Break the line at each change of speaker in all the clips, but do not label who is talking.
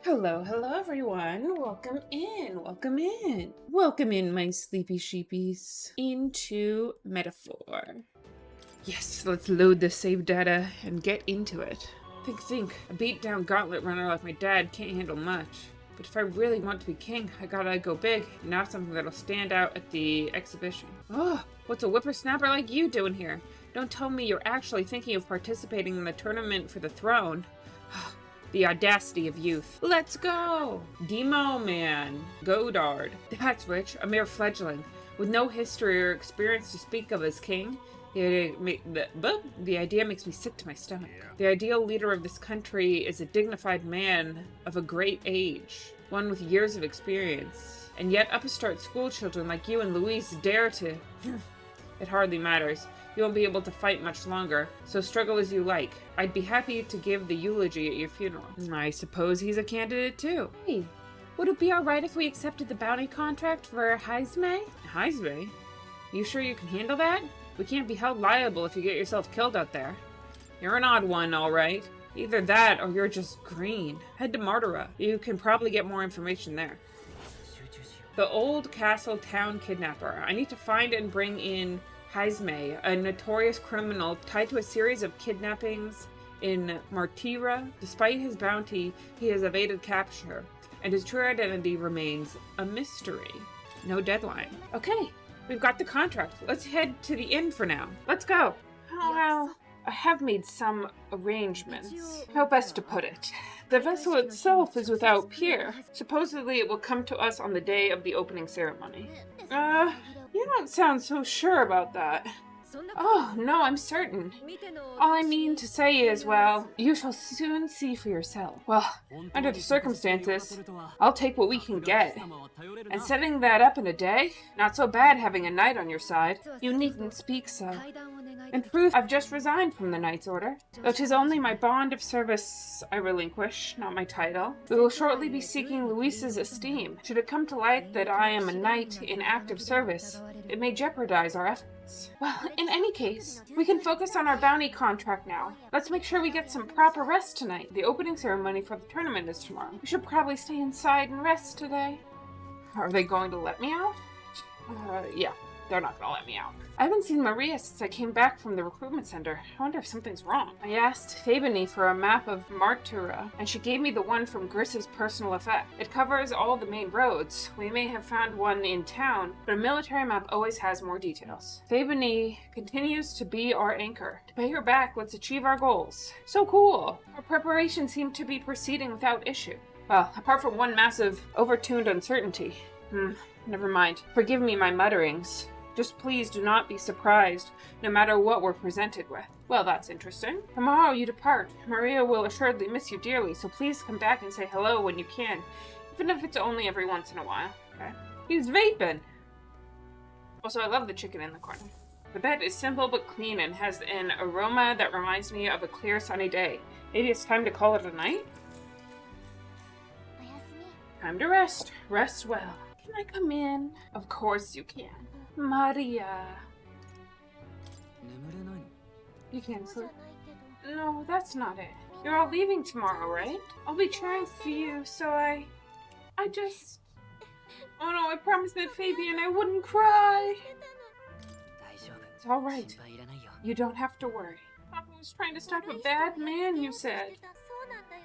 Hello, hello everyone. Welcome in, welcome in. Welcome in, my sleepy sheepies, into Metaphor. Yes, let's load the save data and get into it. Think. A beat down gauntlet runner like my dad can't handle much. But if I really want to be king, I gotta go big, and not something that'll stand out at the exhibition. Oh, what's a whippersnapper like you doing here? Don't tell me you're actually thinking of participating in the tournament for the throne. The audacity of youth. Let's go! Demo Man. Godard. That's rich, a mere fledgling. With no history or experience to speak of as king. The idea makes me sick to my stomach. The ideal leader of this country is a dignified man of a great age. One with years of experience. And yet upstart school children like you and Louise dare to... It hardly matters. You won't be able to fight much longer, so struggle as you like. I'd be happy to give the eulogy at your funeral. I suppose he's a candidate too. Hey, would it be alright if we accepted the bounty contract for Heisme? Heisme? You sure you can handle that? We can't be held liable if you get yourself killed out there. You're an odd one, alright. Either that or you're just green. Head to Martara. You can probably get more information there. The Old Castle Town Kidnapper. I need to find and bring in Heisme, a notorious criminal tied to a series of kidnappings in Martira. Despite his bounty, he has evaded capture, and his true identity remains a mystery. No deadline. Okay, we've got the contract. Let's head to the inn for now. Let's go. Oh, well, I have made some arrangements. How best to put it? The vessel itself is without peer. Supposedly it will come to us on the day of the opening ceremony. You don't sound so sure about that. Oh, no, I'm certain. All I mean to say is, well, you shall soon see for yourself. Well, under the circumstances, I'll take what we can get. And setting that up in a day? Not so bad having a knight on your side. You needn't speak so. In truth, I've just resigned from the Knight's Order, though 'tis only my bond of service I relinquish, not my title. We will shortly be seeking Luis's esteem. Should it come to light that I am a knight in active service, it may jeopardize our efforts. Well, in any case, we can focus on our bounty contract now. Let's make sure we get some proper rest tonight. The opening ceremony for the tournament is tomorrow. We should probably stay inside and rest today. Are they going to let me out? Yeah. They're not gonna let me out. I haven't seen Maria since I came back from the recruitment center. I wonder if something's wrong. I asked Fabini for a map of Martura, and she gave me the one from Griss's personal effect. It covers all the main roads. We may have found one in town, but a military map always has more details. Fabini continues to be our anchor. To pay her back, let's achieve our goals. So cool! Our preparations seem to be proceeding without issue. Well, apart from one massive, overtuned uncertainty. Never mind. Forgive me my mutterings. Just please do not be surprised, no matter what we're presented with. Well, that's interesting. Tomorrow you depart. Maria will assuredly miss you dearly, so please come back and say hello when you can, even if it's only every once in a while, okay? He's vaping! Also, I love the chicken in the corner. The bed is simple but clean and has an aroma that reminds me of a clear sunny day. Maybe it's time to call it a night? Time to rest. Rest well. Can I come in? Of course you can. Maria. You can't sleep? No, that's not it. You're all leaving tomorrow, right? I'll be cheering for you, so I just... Oh no, I promised Aunt Fabian I wouldn't cry. It's alright. You don't have to worry. Papa was trying to stop a bad man, you said.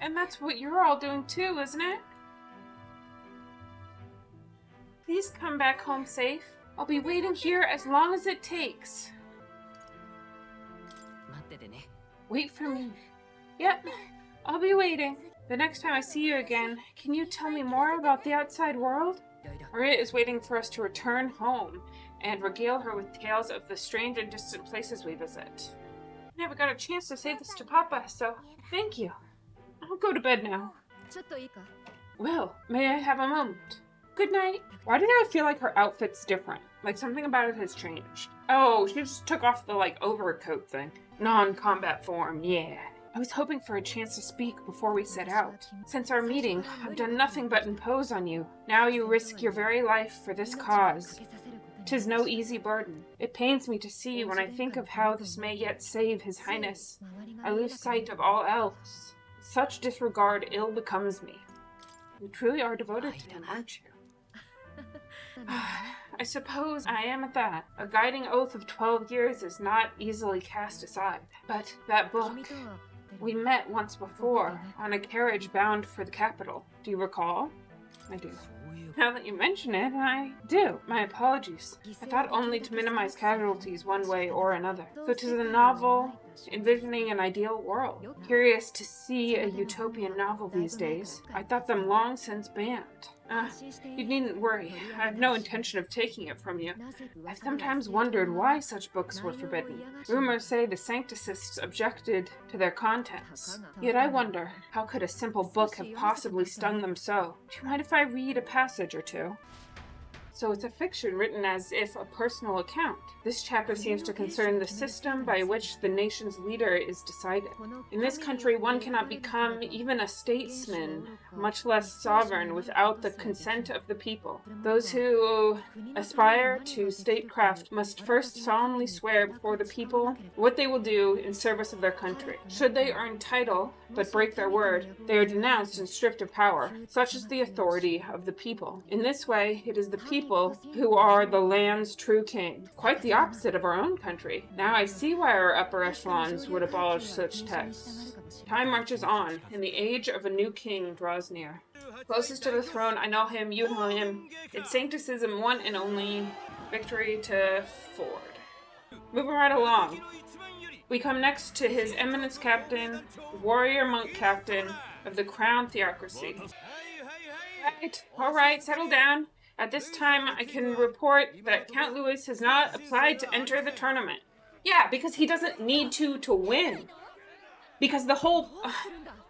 And that's what you're all doing too, isn't it? Please come back home safe. I'll be waiting here as long as it takes. Wait for me. Yep, I'll be waiting. The next time I see you again, can you tell me more about the outside world? Maria is waiting for us to return home and regale her with tales of the strange and distant places we visit. I never got a chance to say this to Papa, so thank you. I'll go to bed now. Well, may I have a moment? Good night. Why did I feel like her outfit's different? Like something about it has changed. Oh, she just took off the overcoat thing. Non-combat form, yeah. I was hoping for a chance to speak before we set out. Since our meeting, I've done nothing but impose on you. Now you risk your very life for this cause. 'Tis no easy burden. It pains me to see when I think of how this may yet save His Highness. I lose sight of all else. Such disregard ill becomes me. You truly are devoted to him, aren't you? I suppose I am at that. A guiding oath of 12 years is not easily cast aside. But that book, we met once before on a carriage bound for the capital. Do you recall? I do. Now that you mention it, I do. My apologies. I thought only to minimize casualties one way or another. So 'tis a novel envisioning an ideal world. Curious to see a utopian novel these days. I thought them long since banned. You needn't worry. I have no intention of taking it from you. I've sometimes wondered why such books were forbidden. Rumors say the Sancticists objected to their contents. Yet I wonder, how could a simple book have possibly stung them so? Do you mind if I read a passage or two? So it's a fiction written as if a personal account. This chapter seems to concern the system by which the nation's leader is decided. In this country, one cannot become even a statesman, much less sovereign, without the consent of the people. Those who aspire to statecraft must first solemnly swear before the people what they will do in service of their country. Should they earn title, but break their word, they are denounced and stripped of power. Such is the authority of the people. In this way, it is the people who are the land's true king. Quite the opposite of our own country. Now I see why our upper echelons would abolish such texts. Time marches on, and the age of a new king draws near. Closest to the throne, I know him, you know him. It's Sancticism, one and only. Victory to Ford. Moving right along. We come next to His Eminence Captain, Warrior Monk Captain of the Crown Theocracy. Alright, settle down. At this time, I can report that Count Louis has not applied to enter the tournament. Yeah, because he doesn't need to win. Because the whole...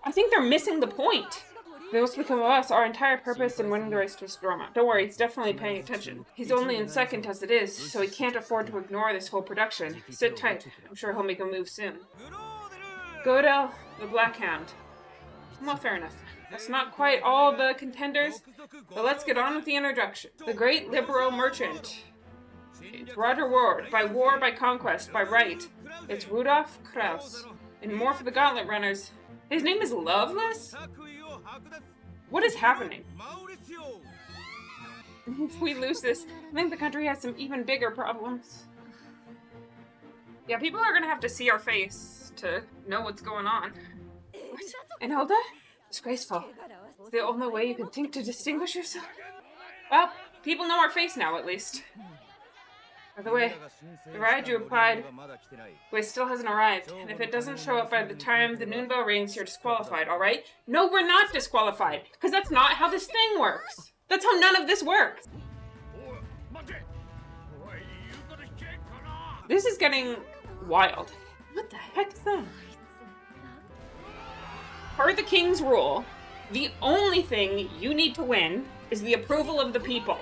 I think they're missing the point. Those become of us, our entire purpose in winning the race to Stroma. Don't worry, he's definitely paying attention. He's only in second as it is, so he can't afford to ignore this whole production. Sit tight. I'm sure he'll make a move soon. Godel, the Black Hound. Well, fair enough. That's not quite all the contenders, but let's get on with the introduction. The great liberal merchant. It's Roger Ward, by war, by conquest, by right. It's Rudolf Kraus. And more for the gauntlet runners. His name is Loveless? What is happening? If we lose this, I think the country has some even bigger problems. Yeah, people are gonna have to see our face to know what's going on. What? Enelda? Disgraceful. It's the only way you could think to distinguish yourself. Well, people know our face now, at least. By the way, the ride you applied still hasn't arrived, and if it doesn't show up by the time the noon bell rings, you're disqualified, alright? No, we're not disqualified, because that's not how this thing works. That's how none of this works. This is getting wild. What the heck is that? Per the king's rule, the only thing you need to win is the approval of the people.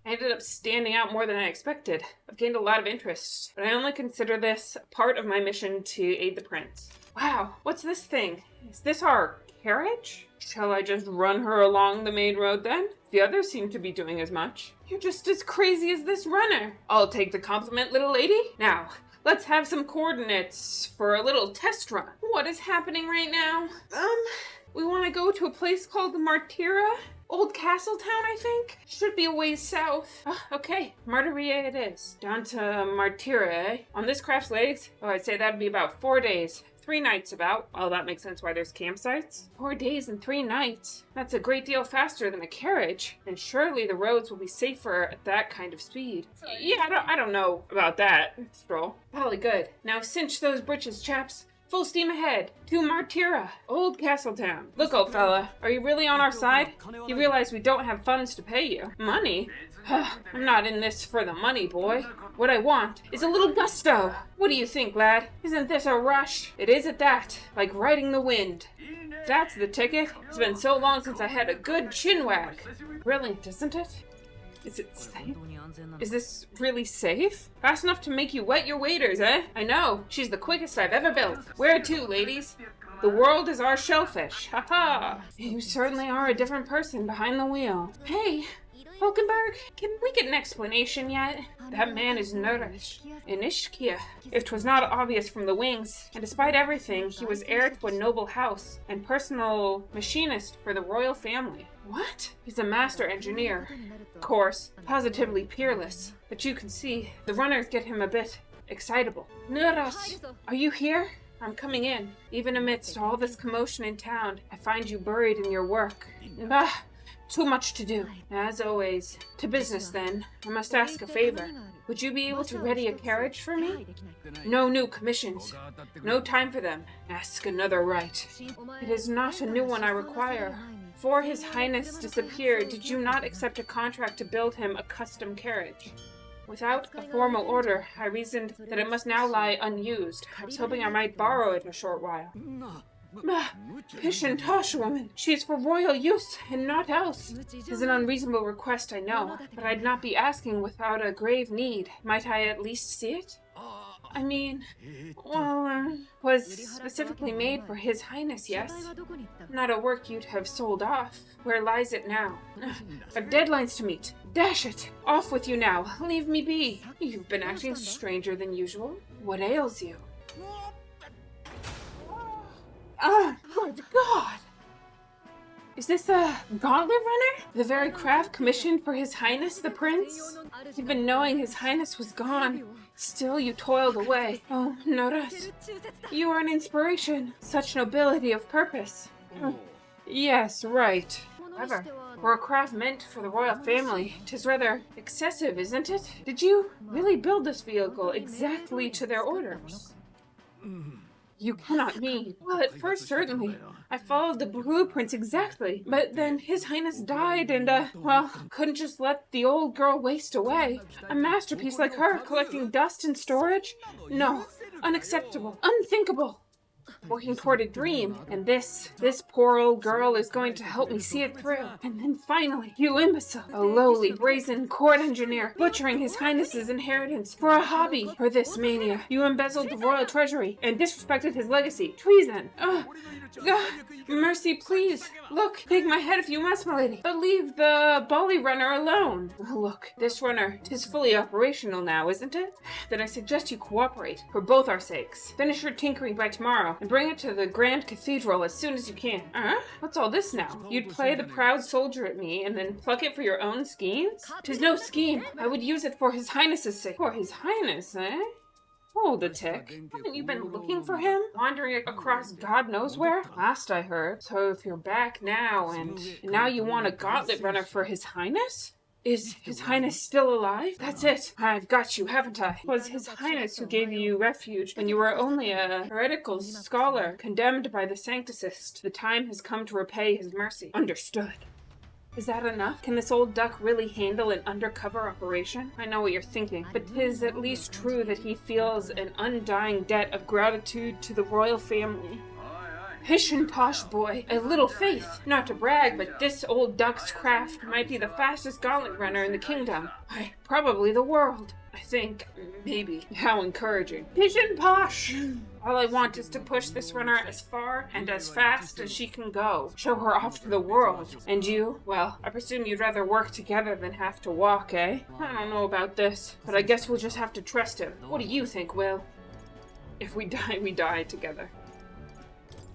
I ended up standing out more than I expected. I've gained a lot of interest, but I only consider this part of my mission to aid the prince. Wow, what's this thing? Is this our carriage? Shall I just run her along the main road then? The others seem to be doing as much. You're just as crazy as this runner. I'll take the compliment, little lady. Now, let's have some coordinates for a little test run. What is happening right now? We want to go to a place called Martira? Old Castle Town, I think? Should be a ways south. Okay, Martyria it is. Down to Martira, eh? On this craft's legs? Oh, I'd say that'd be about 4 days. 3 nights about. Well, that makes sense why there's campsites. 4 days and 3 nights. That's a great deal faster than a carriage. And surely the roads will be safer at that kind of speed. Yeah, I don't know about that, Stroll. Probably good. Now cinch those britches, chaps. Full steam ahead, to Martira, Old Castletown. Look, old fella, are you really on our side? You realize we don't have funds to pay you. Money? I'm not in this for the money, boy. What I want is a little gusto. What do you think, lad? Isn't this a rush? It is at that, like riding the wind. That's the ticket. It's been so long since I had a good chinwag. Brilliant, isn't it? Is it safe? Is this really safe? Fast enough to make you wet your waders, eh? I know. She's the quickest I've ever built. Where to, ladies? The world is our shellfish. Ha ha! You certainly are a different person behind the wheel. Hey, Hulkenberg, can we get an explanation yet? That man is nourished. Inishkia. If 'twas not obvious from the wings, and despite everything, he was heir to a noble house, and personal machinist for the royal family. What? He's a master engineer. Of course, positively peerless. But you can see, the runners get him a bit excitable. Nuros, are you here? I'm coming in. Even amidst all this commotion in town, I find you buried in your work. Ah, too much to do. As always. To business then. I must ask a favor. Would you be able to ready a carriage for me? No new commissions. No time for them. Ask another right. It is not a new one I require. Before His Highness disappeared, did you not accept a contract to build him a custom carriage? Without a formal order, I reasoned that it must now lie unused. I was hoping I might borrow it a short while. Pish and tosh, woman. She is for royal use, and not else. It is an unreasonable request, I know, but I'd not be asking without a grave need. Might I at least see it? I mean, well, was specifically made for His Highness, yes? Not a work you'd have sold off. Where lies it now? I've deadlines to meet. Dash it! Off with you now. Leave me be. You've been acting stranger than usual. What ails you? Ah, good God! Is this a gauntlet runner? The very craft commissioned for His Highness the Prince? Even knowing His Highness was gone, still you toiled away. Oh, Noras, you are an inspiration. Such nobility of purpose. Yes, right. However, for a craft meant for the royal family, 'tis rather excessive, isn't it? Did you really build this vehicle exactly to their orders? You cannot mean. Well, at first, certainly. I followed the blueprints exactly. But then His Highness died and, well, couldn't just let the old girl waste away. A masterpiece like her collecting dust in storage? No. Unacceptable. Unthinkable. Working toward a dream, and this poor old girl is going to help me see it through. And then finally, you imbecile, a lowly, brazen court engineer, butchering His Highness's inheritance for a hobby. For this mania, you embezzled the royal treasury and disrespected his legacy. Treason. Mercy, please. Look, take my head if you must, my lady, but leave the Bolly runner alone. Look, this runner, 'tis fully operational now, isn't it? Then I suggest you cooperate, for both our sakes. Finish your tinkering by tomorrow, and bring it to the Grand Cathedral as soon as you can. What's all this now? You'd play the proud soldier at me, and then pluck it for your own schemes? 'Tis no scheme. I would use it for His Highness's sake. For His Highness, eh? Hold a tick. Haven't you been looking for him? Wandering across God knows where? Last I heard. So if you're back now, and now you want a gauntlet runner for His Highness? Is His Highness still alive? That's it. I've got you, haven't I? It was His Highness who gave you refuge when you were only a heretical scholar, condemned by the Sancticist. The time has come to repay his mercy. Understood. Is that enough? Can this old duck really handle an undercover operation? I know what you're thinking, but 'tis at least true that he feels an undying debt of gratitude to the royal family. Pish and tosh, boy. A little faith. Not to brag, but this old duck's craft might be the fastest gauntlet runner in the kingdom. Why, probably the world. I think. Maybe. How encouraging. Pish and posh! All I want is to push this runner as far and as fast as she can go. Show her off to the world. And you? Well, I presume you'd rather work together than have to walk, eh? I don't know about this, but I guess we'll just have to trust him. What do you think, Will? If we die together.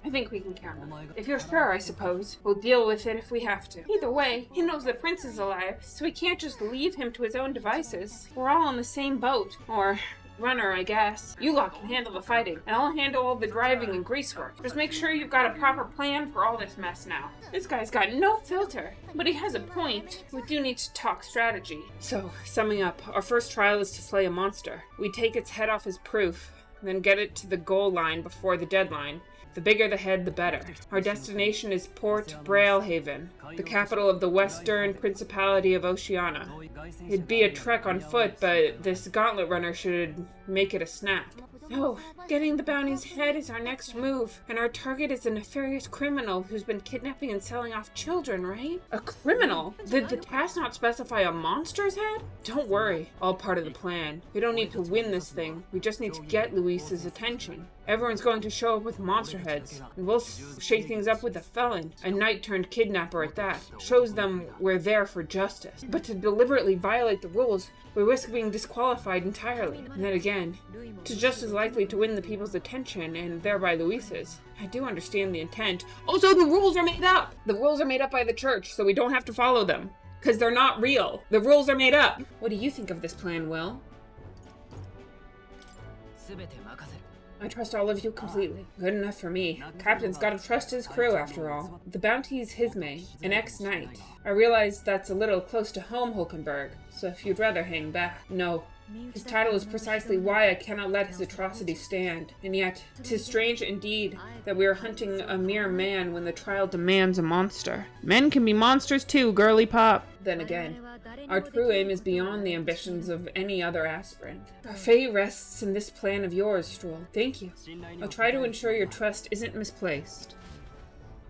I think we can count on it. If you're sure, I suppose. We'll deal with it if we have to. Either way, he knows the prince is alive, so we can't just leave him to his own devices. We're all on the same boat. Or runner, I guess. You lot can handle the fighting, and I'll handle all the driving and greasework. Just make sure you've got a proper plan for all this mess now. This guy's got no filter, but he has a point. We do need to talk strategy. So, summing up, our first trial is to slay a monster. We take its head off as proof, then get it to the goal line before the deadline. The bigger the head, the better. Our destination is Port Brailhaven, the capital of the Western Principality of Oceania. It'd be a trek on foot, but this gauntlet runner should make it a snap. So, getting the bounty's head is our next move, and our target is a nefarious criminal who's been kidnapping and selling off children, right? A criminal? Did the task not specify a monster's head? Don't worry, all part of the plan. We don't need to win this thing, we just need to get Luis's attention. Everyone's going to show up with monster heads, and we'll shake things up with a felon, a knight-turned-kidnapper at that. Shows them we're there for justice. But to deliberately violate the rules, we risk being disqualified entirely. And then again, to just as likely to win the people's attention, and thereby Luis's. I do understand the intent. Also, the rules are made up! The rules are made up by the church, so we don't have to follow them. Because they're not real. The rules are made up. What do you think of this plan, Will? I trust all of you completely. Good enough for me. Captain's gotta trust his crew, after all. The bounty's Hisme, an ex-knight. I realize that's a little close to home, Hulkenberg, so if you'd rather hang back. No. His title is precisely why I cannot let his atrocity stand. And yet, 'tis strange indeed that we are hunting a mere man when the trial demands a monster. Men can be monsters too, girly pop. Then again, our true aim is beyond the ambitions of any other aspirant. Our fate rests in this plan of yours, Stroll. Thank you. I'll try to ensure your trust isn't misplaced.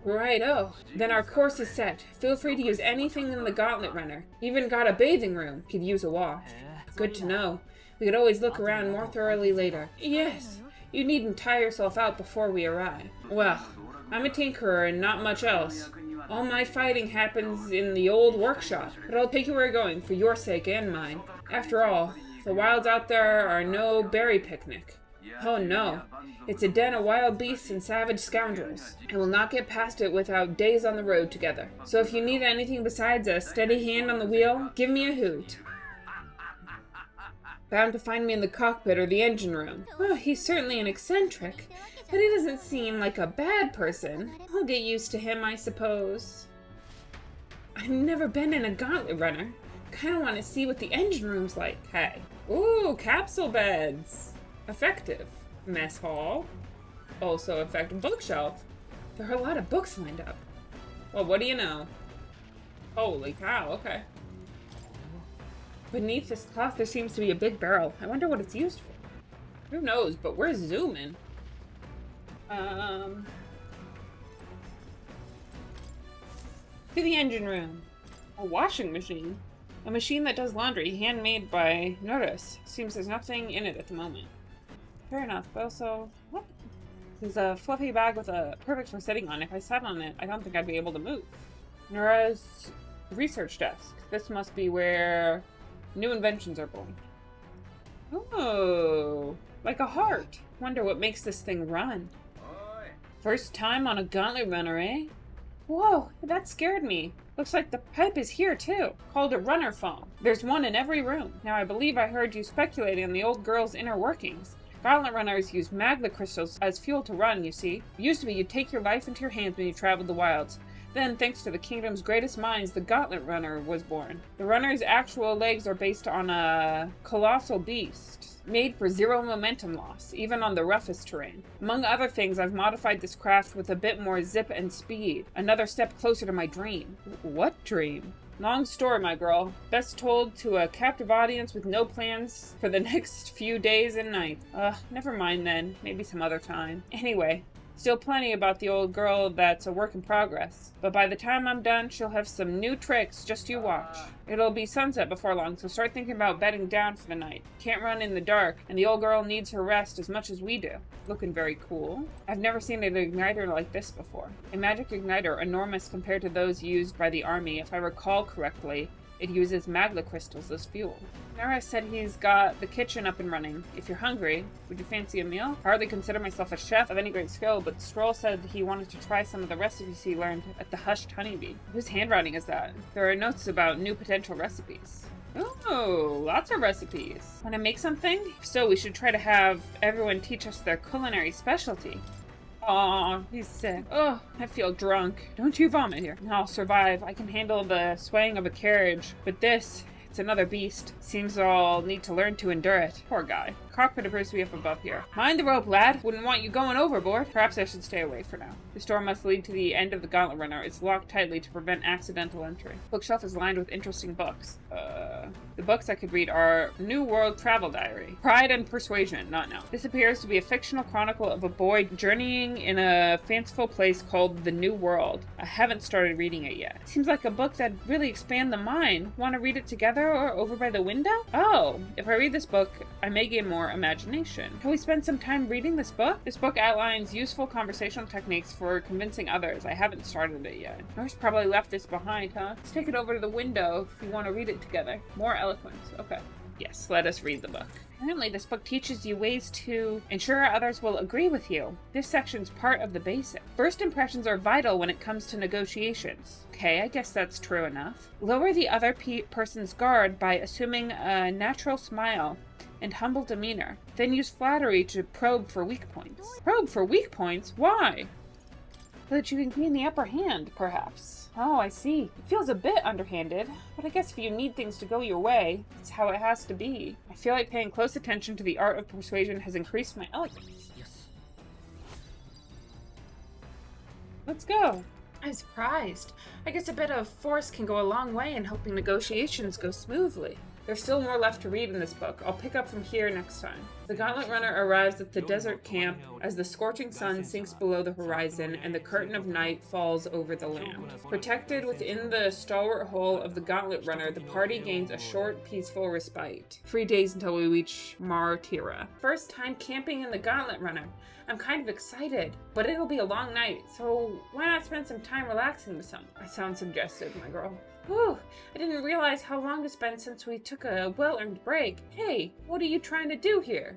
Right-o. Then our course is set. Feel free to use anything in the Gauntlet Runner. Even got a bathing room. Could use a wash. Good to know. We could always look around more thoroughly later. Yes, you needn't tire yourself out before we arrive. Well, I'm a tinkerer and not much else. All my fighting happens in the old workshop, but I'll take you where you're going for your sake and mine. After all, the wilds out there are no berry picnic. Oh no, it's a den of wild beasts and savage scoundrels, and we'll not get past it without days on the road together. So if you need anything besides a steady hand on the wheel, give me a hoot. Bound to find me in the cockpit or the engine room. Oh, he's certainly an eccentric, but he doesn't seem like a bad person. I'll get used to him, I suppose. I've never been in a Gauntlet Runner. Kinda want to see what the engine room's like. Hey. Ooh, capsule beds. Effective. Mess hall. Also effective. Bookshelf. There are a lot of books lined up. Well, what do you know? Holy cow, okay. Beneath this cloth, there seems to be a big barrel. I wonder what it's used for. Who knows, but we're zooming. To the engine room. A washing machine. A machine that does laundry, handmade by Norris. Seems there's nothing in it at the moment. Fair enough, but also, what? There's a fluffy bag with a perfect for sitting on. If I sat on it, I don't think I'd be able to move. Nora's research desk. This must be where new inventions are born. Oh, like a heart. Wonder what makes this thing run. First time on a Gauntlet Runner, eh? Whoa, that scared me. Looks like the pipe is here too, called a runner foam. There's one in every room. Now I believe I heard you speculating on the old girl's inner workings. Gauntlet runners use magma crystals as fuel to run, you see. It used to be you'd take your life into your hands when you traveled the wilds. Then, thanks to the kingdom's greatest minds, the Gauntlet Runner was born. The runner's actual legs are based on a colossal beast, made for zero momentum loss, even on the roughest terrain. Among other things, I've modified this craft with a bit more zip and speed. Another step closer to my dream. What dream? Long story, my girl. Best told to a captive audience with no plans for the next few days and nights. Never mind then. Maybe some other time. Anyway. Still plenty about the old girl that's a work in progress. But by the time I'm done, she'll have some new tricks, just you watch. It'll be sunset before long, so start thinking about bedding down for the night. Can't run in the dark, and the old girl needs her rest as much as we do. Looking very cool. I've never seen an igniter like this before. A magic igniter, enormous compared to those used by the army. If I recall correctly, it uses magma crystals as fuel. Nara said he's got the kitchen up and running. If you're hungry, would you fancy a meal? I hardly consider myself a chef of any great skill, but Stroll said he wanted to try some of the recipes he learned at the Hushed Honeybee. Whose handwriting is that? There are notes about new potential recipes. Oh, lots of recipes. Want to make something? If so, we should try to have everyone teach us their culinary specialty. Aw, he's sick. Oh, I feel drunk. Don't you vomit here. I'll survive. I can handle the swaying of a carriage. But this, it's another beast. Seems I'll need to learn to endure it. Poor guy. Cockpit appears to be up above here. Mind the rope, lad. Wouldn't want you going overboard. Perhaps I should stay away for now. This door must lead to the end of the Gauntlet Runner. It's locked tightly to prevent accidental entry. Bookshelf is lined with interesting books. The books I could read are New World Travel Diary, Pride and Persuasion, not now. This appears to be a fictional chronicle of a boy journeying in a fanciful place called the New World. I haven't started reading it yet. Seems like a book that'd really expand the mind. Want to read it together or over by the window? Oh, if I read this book, I may gain more more imagination. Can we spend some time reading this book? This book outlines useful conversational techniques for convincing others. I haven't started it yet. Nurse probably left this behind, huh? Let's take it over to the window if you want to read it together. More eloquence. Okay. Yes, let us read the book. Apparently, this book teaches you ways to ensure others will agree with you. This section's part of the basic. First impressions are vital when it comes to negotiations. Okay, I guess that's true enough. Lower the other person's guard by assuming a natural smile and humble demeanor. Then use flattery to probe for weak points. Probe for weak points? Why? So that you can gain the upper hand, perhaps. Oh, I see. It feels a bit underhanded, but I guess if you need things to go your way, it's how it has to be. I feel like paying close attention to the art of persuasion has increased my eloquence. Yes. Let's go. I'm surprised. I guess a bit of force can go a long way in helping negotiations go smoothly. There's still more left to read in this book. I'll pick up from here next time. The Gauntlet Runner arrives at the desert camp as the scorching sun sinks below the horizon and the curtain of night falls over the land. Protected within the stalwart hull of the Gauntlet Runner, the party gains a short, peaceful respite. 3 days until we reach Martira. First time camping in the Gauntlet Runner. I'm kind of excited, but it'll be a long night, so why not spend some time relaxing with someone? I sound suggestive, my girl. Whew, I didn't realize how long it's been since we took a well-earned break. Hey, what are you trying to do here?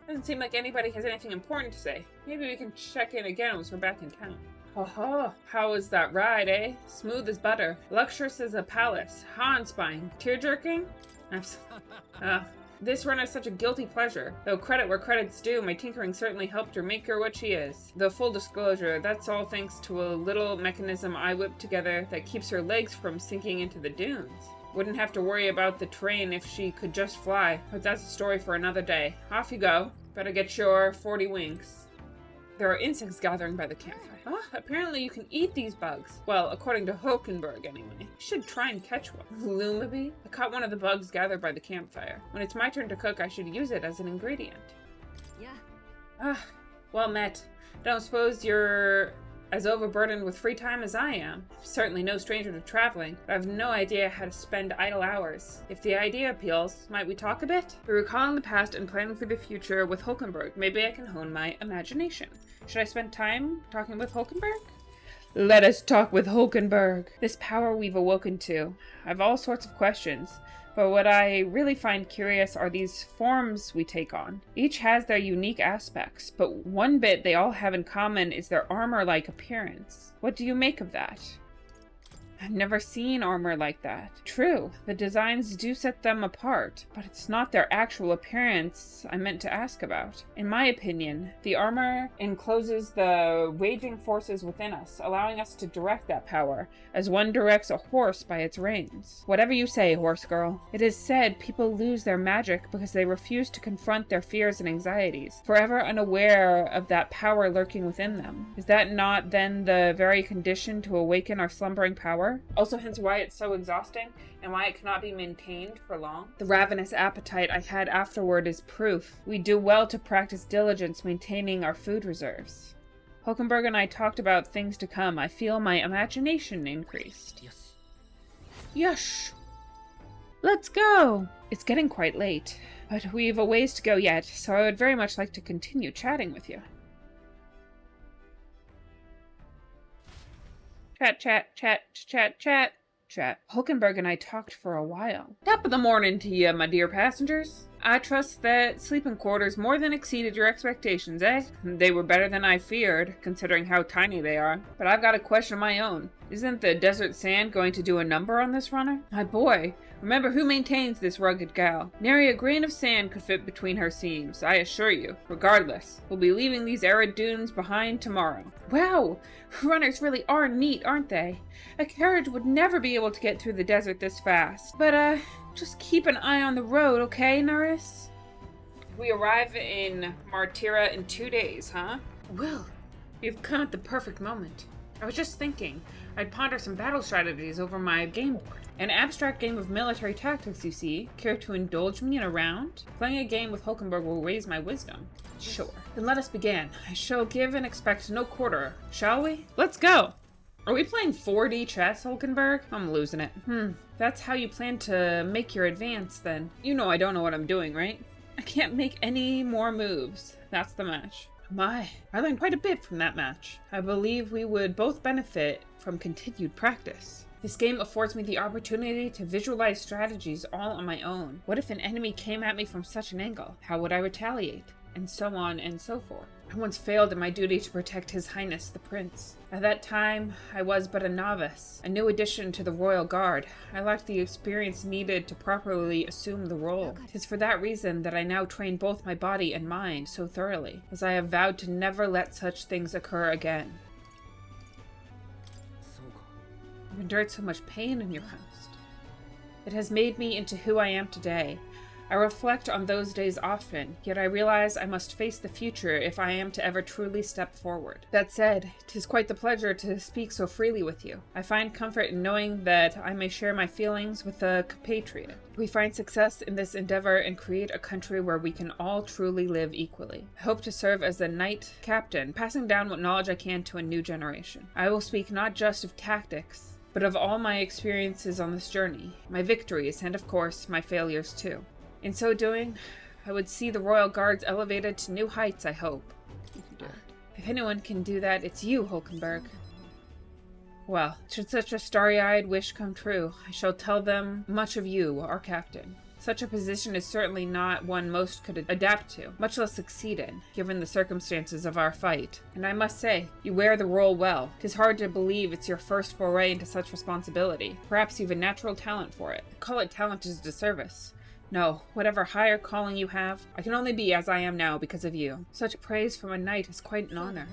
Doesn't seem like anybody has anything important to say. Maybe we can check in again once we're back in town. Oh, how was that ride, eh? Smooth as butter. Luxurious as a palace. Awe-inspiring. Tear-jerking? This run is such a guilty pleasure. Though credit where credit's due, my tinkering certainly helped her make her what she is. Though full disclosure, that's all thanks to a little mechanism I whipped together that keeps her legs from sinking into the dunes. Wouldn't have to worry about the terrain if she could just fly, but that's a story for another day. Off you go. Better get your 40 winks. There are insects gathering by the campfire. Oh, apparently you can eat these bugs. Well, according to Hulkenberg, anyway. You should try and catch one. Lumabee? I caught one of the bugs gathered by the campfire. When it's my turn to cook, I should use it as an ingredient. Yeah. Well met. Don't suppose you're as overburdened with free time as I am. Certainly no stranger to traveling, but I have no idea how to spend idle hours. If the idea appeals, might we talk a bit? We're recalling the past and planning for the future with Hulkenberg. Maybe I can hone my imagination. Should I spend time talking with Hulkenberg? Let us talk with Hulkenberg. This power we've awoken to. I've all sorts of questions, but what I really find curious are these forms we take on. Each has their unique aspects, but one bit they all have in common is their armor-like appearance. What do you make of that? I've never seen armor like that. True, the designs do set them apart, but it's not their actual appearance I meant to ask about. In my opinion, the armor encloses the raging forces within us, allowing us to direct that power, as one directs a horse by its reins. Whatever you say, horse girl. It is said people lose their magic because they refuse to confront their fears and anxieties, forever unaware of that power lurking within them. Is that not then the very condition to awaken our slumbering power? Also hence why it's so exhausting and why it cannot be maintained for long. The ravenous appetite I had afterward is proof. We do well to practice diligence maintaining our food reserves. Hulkenberg and I talked about things to come. I feel my imagination increased. Yes. Let's go! It's getting quite late, but we've a ways to go yet, so I would very much like to continue chatting with you. Chat. Hulkenberg and I talked for a while. Top of the morning to you, my dear passengers. I trust that sleeping quarters more than exceeded your expectations, eh? They were better than I feared, considering how tiny they are. But I've got a question of my own. Isn't the desert sand going to do a number on this runner? My boy, remember who maintains this rugged gal. Nary a grain of sand could fit between her seams, I assure you. Regardless, we'll be leaving these arid dunes behind tomorrow. Wow! Runners really are neat, aren't they? A carriage would never be able to get through the desert this fast. But, just keep an eye on the road, okay, Norris? We arrive in Martira in 2 days, huh? Well, you've come at the perfect moment. I was just thinking, I'd ponder some battle strategies over my game board. An abstract game of military tactics, you see. Care to indulge me in a round? Playing a game with Hulkenberg will raise my wisdom. Sure. Then let us begin. I shall give and expect no quarter, shall we? Let's go! Are we playing 4D chess, Hulkenberg? I'm losing it. That's how you plan to make your advance, then. You know I don't know what I'm doing, right? I can't make any more moves. That's the match. My, I learned quite a bit from that match. I believe we would both benefit from continued practice. This game affords me the opportunity to visualize strategies all on my own. What if an enemy came at me from such an angle? How would I retaliate? And so on and so forth. I once failed in my duty to protect His Highness the Prince. At that time, I was but a novice, a new addition to the Royal Guard. I lacked the experience needed to properly assume the role. It is for that reason that I now train both my body and mind so thoroughly, as I have vowed to never let such things occur again. I've endured so much pain in your house. It has made me into who I am today. I reflect on those days often, yet I realize I must face the future if I am to ever truly step forward. That said, 'tis quite the pleasure to speak so freely with you. I find comfort in knowing that I may share my feelings with a compatriot. We find success in this endeavor and create a country where we can all truly live equally. I hope to serve as a knight captain, passing down what knowledge I can to a new generation. I will speak not just of tactics, but of all my experiences on this journey, my victories, and of course, my failures too. In so doing, I would see the Royal Guards elevated to new heights, I hope. You can do it. If anyone can do that, it's you, Hulkenberg. Well, should such a starry-eyed wish come true, I shall tell them much of you, our captain. Such a position is certainly not one most could adapt to, much less succeed in, given the circumstances of our fight. And I must say, you wear the role well. 'Tis hard to believe it's your first foray into such responsibility. Perhaps you've a natural talent for it. Call it talent is a disservice. No, whatever higher calling you have, I can only be as I am now because of you. Such praise from a knight is quite an honor.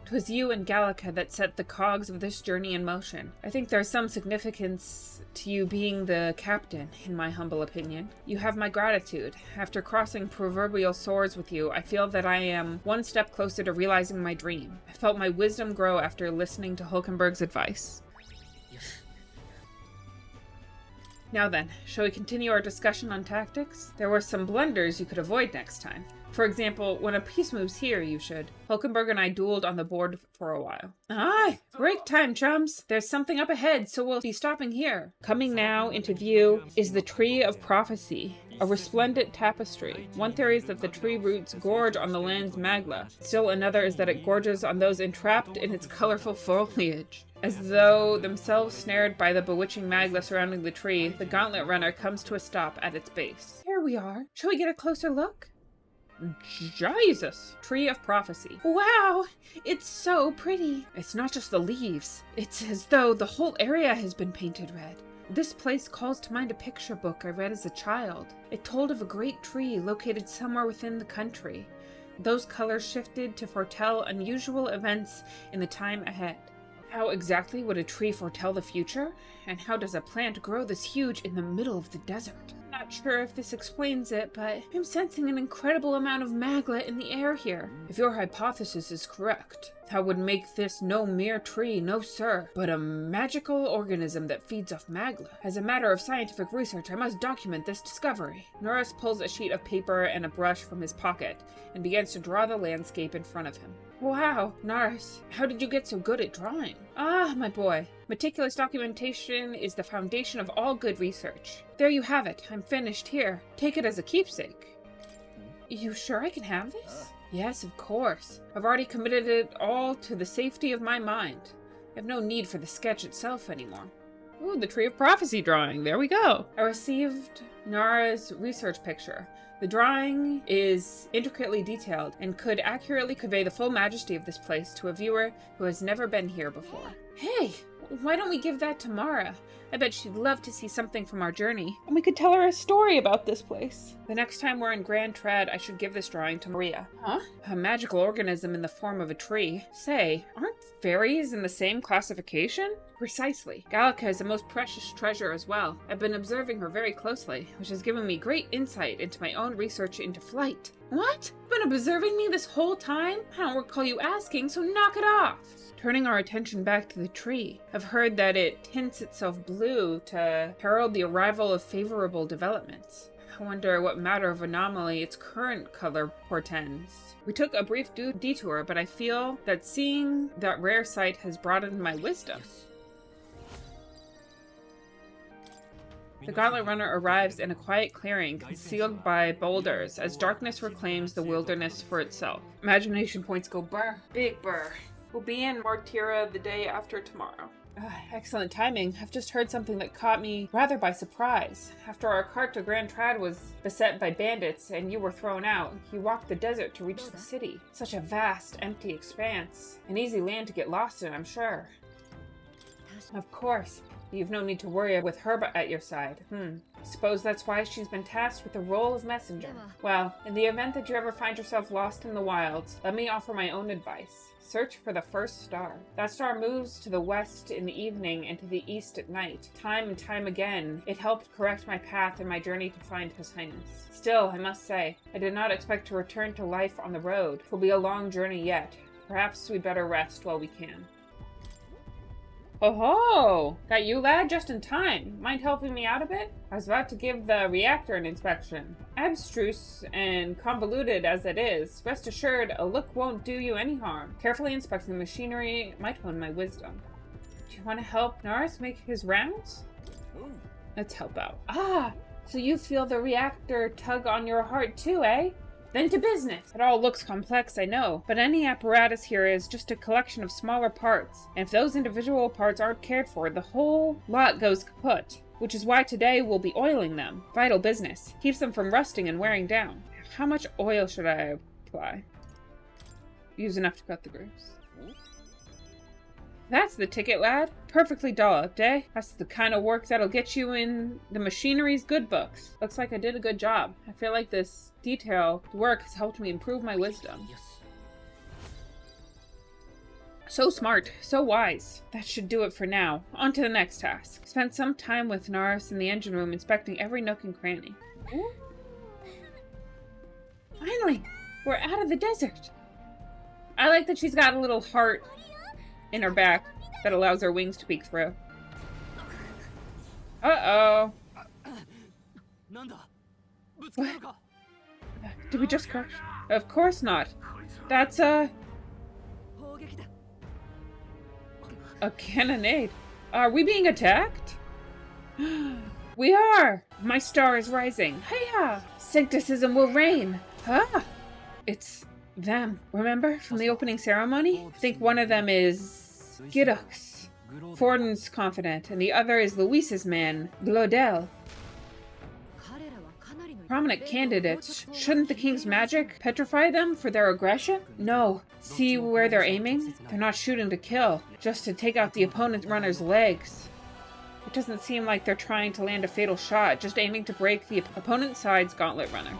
'Twas you and Gallica that set the cogs of this journey in motion. I think there's some significance to you being the captain, in my humble opinion. You have my gratitude. After crossing proverbial swords with you, I feel that I am one step closer to realizing my dream. I felt my wisdom grow after listening to Hulkenberg's advice. Now then, shall we continue our discussion on tactics? There were some blunders you could avoid next time. For example, when a piece moves here, you should. Hulkenberg and I dueled on the board for a while. Aye! Break time, chums! There's something up ahead, so we'll be stopping here. Coming now into view is the Tree of Prophecy, a resplendent tapestry. One theory is that the tree roots gorge on the land's magla. Still another is that it gorges on those entrapped in its colorful foliage. As though themselves snared by the bewitching magla surrounding the tree, the gauntlet runner comes to a stop at its base. Here we are. Shall we get a closer look? Jesus! Tree of Prophecy. Wow! It's so pretty! It's not just the leaves. It's as though the whole area has been painted red. This place calls to mind a picture book I read as a child. It told of a great tree located somewhere within the country. Those colors shifted to foretell unusual events in the time ahead. How exactly would a tree foretell the future? And how does a plant grow this huge in the middle of the desert? Not sure if this explains it, but I'm sensing an incredible amount of magla in the air here. If your hypothesis is correct, that would make this no mere tree, no sir, but a magical organism that feeds off magla. As a matter of scientific research, I must document this discovery. Norris pulls a sheet of paper and a brush from his pocket and begins to draw the landscape in front of him. Wow, Norris, how did you get so good at drawing? Ah, my boy, meticulous documentation is the foundation of all good research. There you have it. I'm finished here. Take it as a keepsake. You sure I can have this? Yes, of course. I've already committed it all to the safety of my mind. I have no need for the sketch itself anymore. Ooh, the Tree of Prophecy drawing. There we go. I received Nara's research picture. The drawing is intricately detailed and could accurately convey the full majesty of this place to a viewer who has never been here before. Hey, why don't we give that to Mara? I bet she'd love to see something from our journey, and we could tell her a story about this place. The next time we're in Grand Trad, I should give this drawing to Maria. Huh? A magical organism in the form of a tree. Say, aren't fairies in the same classification? Precisely. Gallica is a most precious treasure as well. I've been observing her very closely, which has given me great insight into my own research into flight. What? You've been observing me this whole time? I don't recall you asking, so knock it off. Turning our attention back to the tree, I've heard that it tints itself blue to herald the arrival of favorable developments. I wonder what matter of anomaly its current color portends. We took a brief detour, but I feel that seeing that rare sight has broadened my wisdom. The Gauntlet Runner arrives in a quiet clearing concealed by boulders as darkness reclaims the wilderness for itself. Imagination points go burr. Big burr. We'll be in Mortira the day after tomorrow. Excellent timing. I've just heard something that caught me rather by surprise. After our cart to Grand Trad was beset by bandits and you were thrown out, you walked the desert to reach the city. Such a vast, empty expanse. An easy land to get lost in, I'm sure. Of course. You've no need to worry with her at your side. Suppose that's why she's been tasked with the role of messenger. Well, in the event that you ever find yourself lost in the wilds, let me offer my own advice. Search for the first star. That star moves to the west in the evening and to the east at night. Time and time again, it helped correct my path in my journey to find His Highness. Still, I must say, I did not expect to return to life on the road. It will be a long journey yet. Perhaps we'd better rest while we can. Oh-ho! Got you, lad, just in time. Mind helping me out a bit? I was about to give the reactor an inspection. Abstruse and convoluted as it is, rest assured a look won't do you any harm. Carefully inspecting the machinery might hone my wisdom. Do you want to help Norris make his rounds? Let's help out. Ah! So you feel the reactor tug on your heart too, eh? Then to business! It all looks complex, I know, but any apparatus here is just a collection of smaller parts, and if those individual parts aren't cared for, the whole lot goes kaput. Which is why today we'll be oiling them. Vital business. Keeps them from rusting and wearing down. How much oil should I apply? Use enough to cut the grapes. That's the ticket, lad. Perfectly dolloped, eh? That's the kind of work that'll get you in the machinery's good books. Looks like I did a good job. I feel like this detailed work has helped me improve my wisdom. So smart, so wise. That should do it for now. On to the next task. Spent some time with Norris in the engine room inspecting every nook and cranny. Ooh. Finally, we're out of the desert. I like that she's got a little heart in her back that allows her wings to peek through. Uh-oh. What? Did we just crash? Of course not. That's a cannonade. Are we being attacked? We are! My star is rising. Hiya! Sancticism will reign. Ah! It's them. Remember from the opening ceremony? I think one of them is Gidux, Forden's confidant, and the other is Luis's man, Glodel. Prominent candidates. Shouldn't the king's magic petrify them for their aggression? No. See where they're aiming? They're not shooting to kill, just to take out the opponent runner's legs. It doesn't seem like they're trying to land a fatal shot, just aiming to break the opponent's side's gauntlet runner.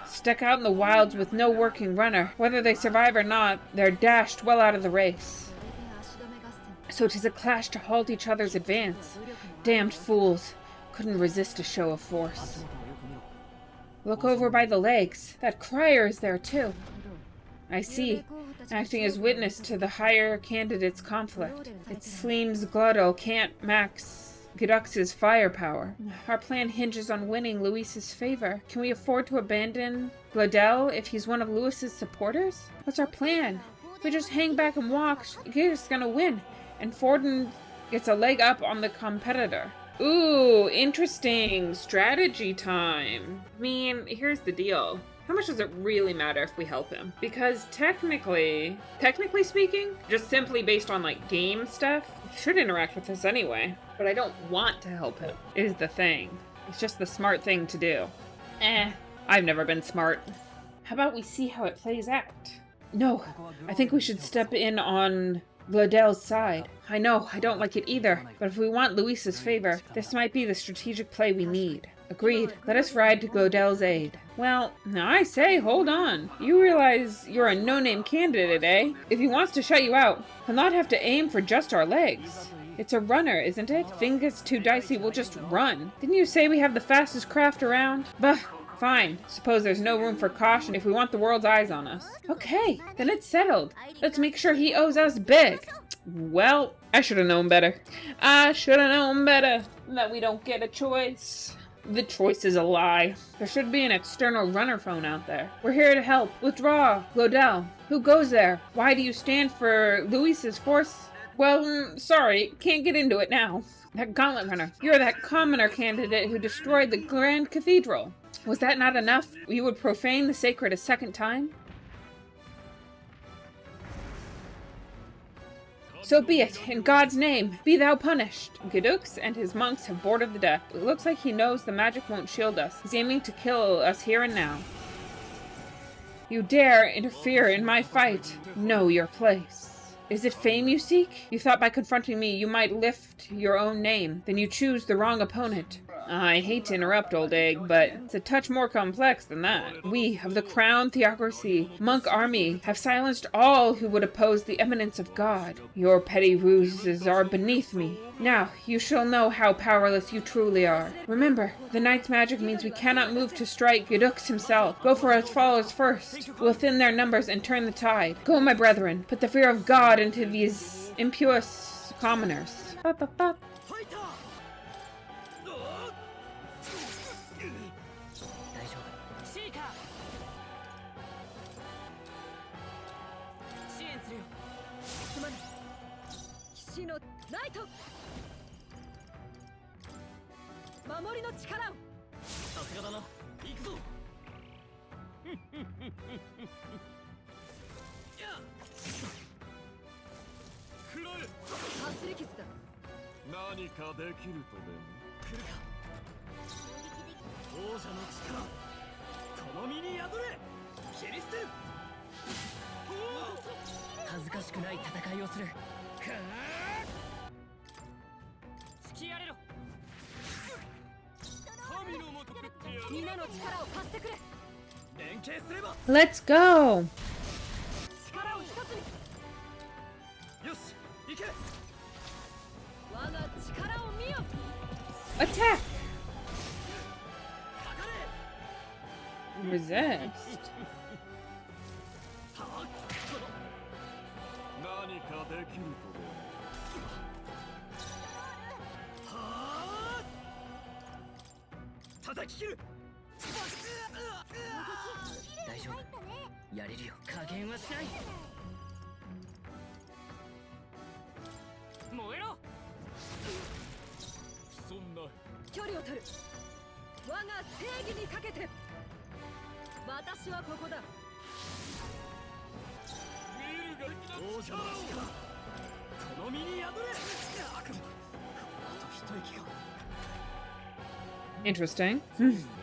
Stuck out in the wilds with no working runner. Whether they survive or not, they're dashed well out of the race. So 'tis a clash to halt each other's advance. Damned fools. Couldn't resist a show of force. Look over by the legs. That crier is there too. I see. Acting as witness to the higher candidate's conflict. It seems Glodel can't max Gidux's firepower. Our plan hinges on winning Luis's favor. Can we afford to abandon Glodel if he's one of Luis's supporters? What's our plan? If we just hang back and walk, Gidux gonna win, and Forden gets a leg up on the competitor. Ooh, interesting. Strategy time. I mean, here's the deal. How much does it really matter if we help him? Because technically speaking, just simply based on like game stuff, he should interact with us anyway. But I don't want to help him, is the thing. It's just the smart thing to do. I've never been smart. How about we see how it plays out? No, I think we should step in on Glodel's side. I know, I don't like it either, but if we want Luis's favor, this might be the strategic play we need. Agreed. Let us ride to Glodel's aid. Well, now I say, hold on. You realize you're a no-name candidate, eh? If he wants to shut you out, he'll not have to aim for just our legs. It's a runner, isn't it? If things gets too dicey, we'll just run. Didn't you say we have the fastest craft around? Bah. Fine. Suppose there's no room for caution if we want the world's eyes on us. Okay, then it's settled. Let's make sure he owes us big. Well, I should have known better. I should have known better that we don't get a choice. The choice is a lie. There should be an external runner phone out there. We're here to help. Withdraw. Glodel. Who goes there? Why do you stand for Luis's force? Well, sorry, can't get into it now. That gauntlet runner. You're that commoner candidate who destroyed the Grand Cathedral. Was that not enough? You would profane the sacred a second time? So be it, in God's name, be thou punished. Gidux and his monks have boarded the deck. It looks like he knows the magic won't shield us. He's aiming to kill us here and now. You dare interfere in my fight. Know your place. Is it fame you seek? You thought by confronting me you might lift your own name. Then you choose the wrong opponent. I hate to interrupt, old egg, but it's a touch more complex than that. We, of the Crown Theocracy, Monk Army, have silenced all who would oppose the eminence of God. Your petty ruses are beneath me. Now, you shall know how powerless you truly are. Remember, the knight's magic means we cannot move to strike Gidux himself. Go for his followers first. We'll thin their numbers and turn the tide. Go, my brethren, put the fear of God into these impious commoners. Ba-ba-ba.
守りの力を。さすがだな。行くぞ。くらえ。かすり傷だ。何かできるとでも。来るか。王者の力。この身に宿れ。キリステン。恥ずかしくない戦いをする。突きやれろ。
Let's go! Attack! Resist. Interesting.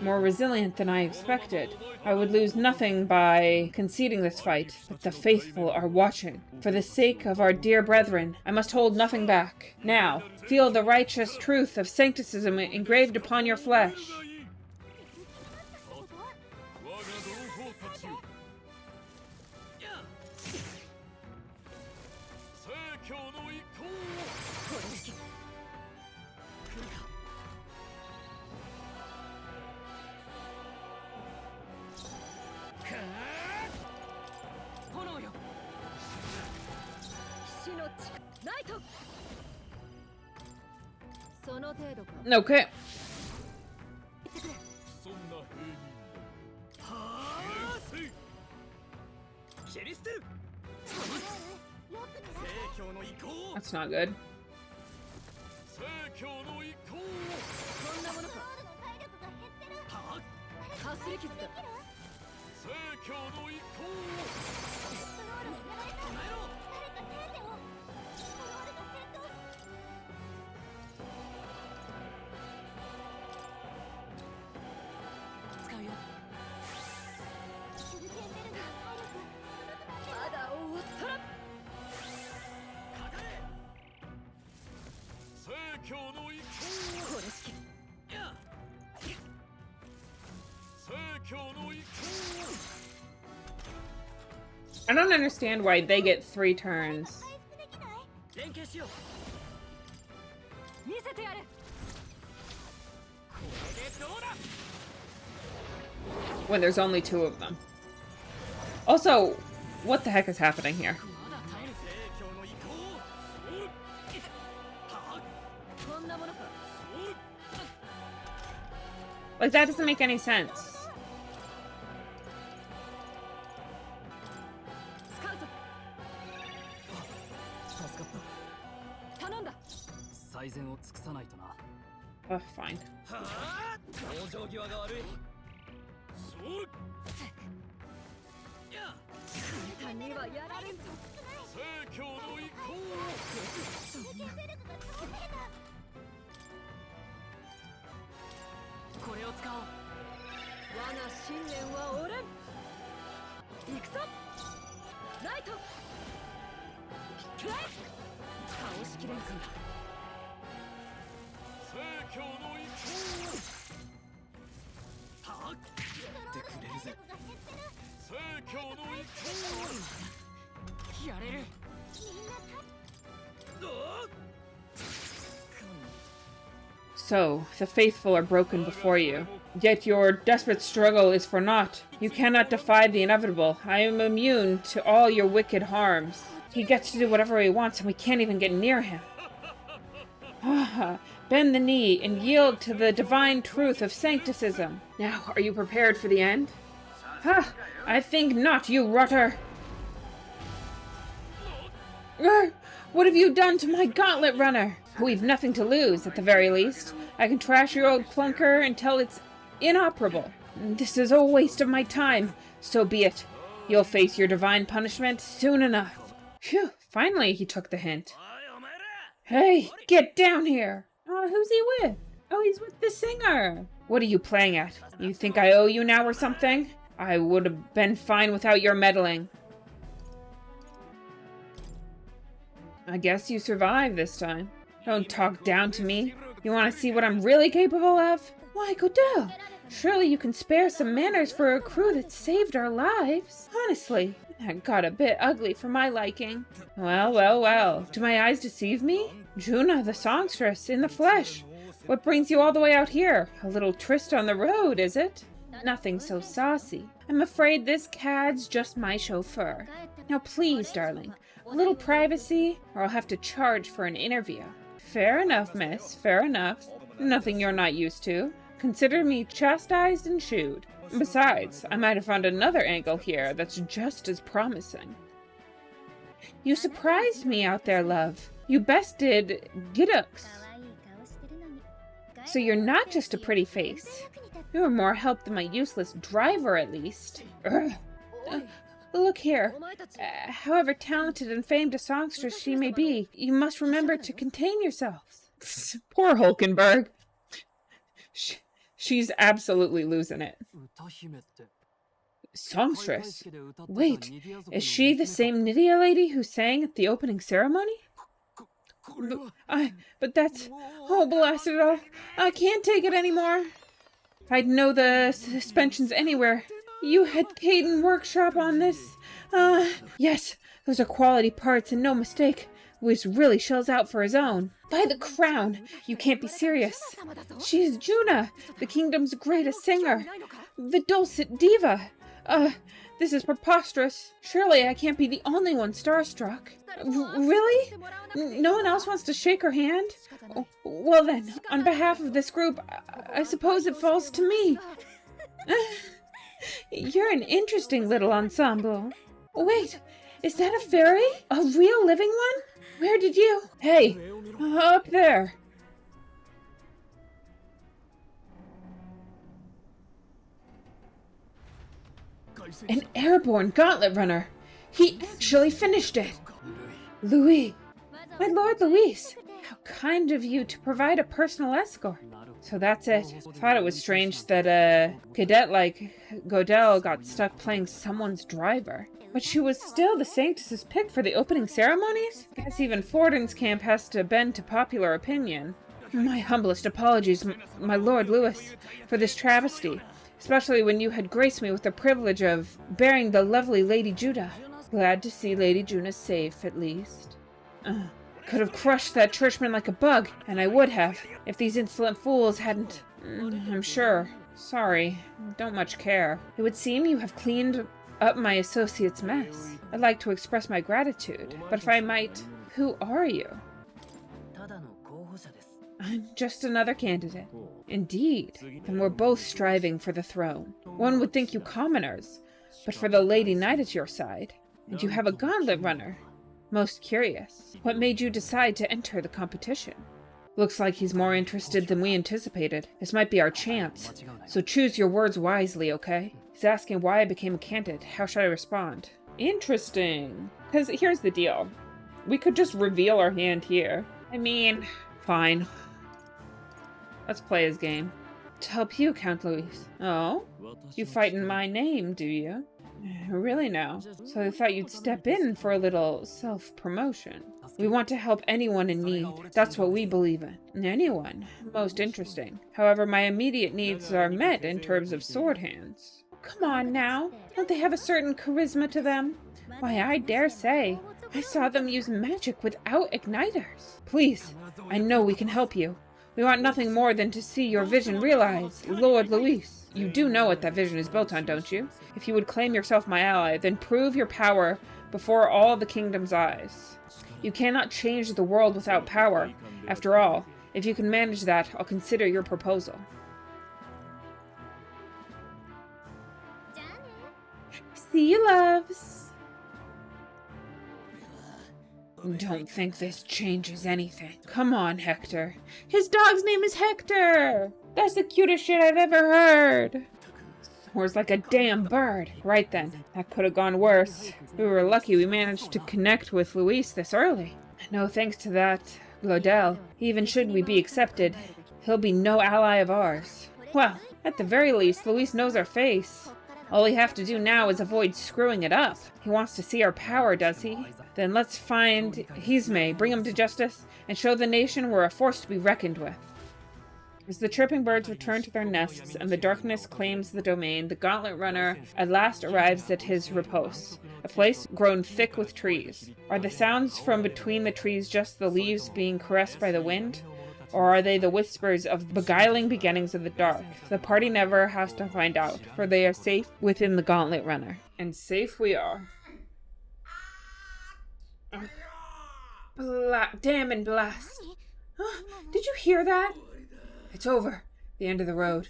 More resilient than I expected. I would lose nothing by conceding this fight, but the faithful are watching. For the sake of our dear brethren, I must hold nothing back. Now, feel the righteous truth of sancticism engraved upon your flesh. Okay. That's not good. I don't understand why they get 3 turns. When there's only 2 of them. Also, what the heck is happening here? Like, that doesn't make any sense. Oh, fine. So, the faithful are broken before you. Yet your desperate struggle is for naught. You cannot defy the inevitable. I am immune to all your wicked harms. He gets to do whatever he wants and we can't even get near him. Bend the knee and yield to the divine truth of sancticism. Now, are you prepared for the end? Ha! I think not, you rotter! What have you done to my gauntlet runner? We've nothing to lose, at the very least. I can trash your old clunker until it's inoperable. This is a waste of my time. So be it. You'll face your divine punishment soon enough. Phew, finally he took the hint. Hey, get down here! Who's he with? Oh, he's with the singer. What are you playing at? You think I owe you now or something? I would have been fine without your meddling. I guess you survived this time. Don't talk down to me. You want to see what I'm really capable of? Why, Godel, surely you can spare some manners for a crew that saved our lives. Honestly, that got a bit ugly for my liking. Well. Do my eyes deceive me? Juna, the songstress, in the flesh. What brings you all the way out here? A little tryst on the road, is it? Nothing so saucy. I'm afraid this cad's just my chauffeur. Now please, darling, a little privacy, or I'll have to charge for an interview. Fair enough, miss, fair enough. Nothing you're not used to. Consider me chastised and shooed. Besides, I might have found another angle here that's just as promising. You surprised me out there, love. You bested Giddux. So you're not just a pretty face. You're more help than my useless driver, at least. Look here. However talented and famed a songstress she may be, you must remember to contain yourselves. Poor Hulkenberg. She's absolutely losing it. Songstress? Wait, is she the same Nydia lady who sang at the opening ceremony? But that's... Oh, blast it all. I can't take it anymore. I'd know the suspensions anywhere. You had Caden workshop on this. Yes, those are quality parts and no mistake. Whiz really shells out for his own. By the crown, you can't be serious. She is Juna, the kingdom's greatest singer. The dulcet diva. This is preposterous. Surely I can't be the only one starstruck. Really? No one else wants to shake her hand? Well then, on behalf of this group, I suppose it falls to me. You're an interesting little ensemble. Wait, is that a fairy? A real living one? Where did you... Hey, up there. An airborne gauntlet runner. He actually finished it. Louis. My Lord Louis. How kind of you to provide a personal escort. So that's it. Thought it was strange that a cadet like Godel got stuck playing someone's driver. But she was still the Sanctus's pick for the opening ceremonies? Guess even Forden's camp has to bend to popular opinion. My humblest apologies, my Lord Louis, for this travesty. Especially when you had graced me with the privilege of bearing the lovely Lady Juna. Glad to see Lady Juna safe, at least. Could have crushed that churchman like a bug, and I would have, if these insolent fools hadn't... I'm sure. Sorry. Don't much care. It would seem you have cleaned up my associate's mess. I'd like to express my gratitude, but if I might, who are you? I'm just another candidate. Indeed. Then we're both striving for the throne. One would think you commoners, but for the Lady Knight at your side. And you have a gauntlet runner. Most curious. What made you decide to enter the competition? Looks like he's more interested than we anticipated. This might be our chance. So choose your words wisely, okay? He's asking why I became a candidate. How should I respond? Interesting. Because here's the deal. We could just reveal our hand here. I mean, fine. Let's play his game. To help you, Count Luis. Oh? You fight in my name, do you? Really now? So I thought you'd step in for a little self-promotion. We want to help anyone in need. That's what we believe in. Anyone. Most interesting. However, my immediate needs are met in terms of sword hands. Come on now. Don't they have a certain charisma to them? Why, I dare say. I saw them use magic without igniters. Please, I know we can help you. We want nothing more than to see your vision realized, Lord Luis. You do know what that vision is built on, don't you? If you would claim yourself my ally, then prove your power before all the kingdom's eyes. You cannot change the world without power. After all, if you can manage that, I'll consider your proposal. See you, loves. Don't think this changes anything. Come on, Hector. His dog's name is Hector! That's the cutest shit I've ever heard! Soars like a damn bird. Right then, that could have gone worse. We were lucky we managed to connect with Luis this early. No thanks to that Lodell. Even should we be accepted, he'll be no ally of ours. Well, at the very least, Luis knows our face. All we have to do now is avoid screwing it up. He wants to see our power, does he? Then let's find Hisme, bring him to justice, and show the nation we're a force to be reckoned with. As the chirping birds return to their nests and the darkness claims the domain, the gauntlet runner at last arrives at his repose, a place grown thick with trees. Are the sounds from between the trees just the leaves being caressed by the wind? Or are they the whispers of beguiling beginnings of the dark? The party never has to find out, for they are safe within the gauntlet runner. And safe we are. Damn and blast. Did you hear that? It's over. The end of the road.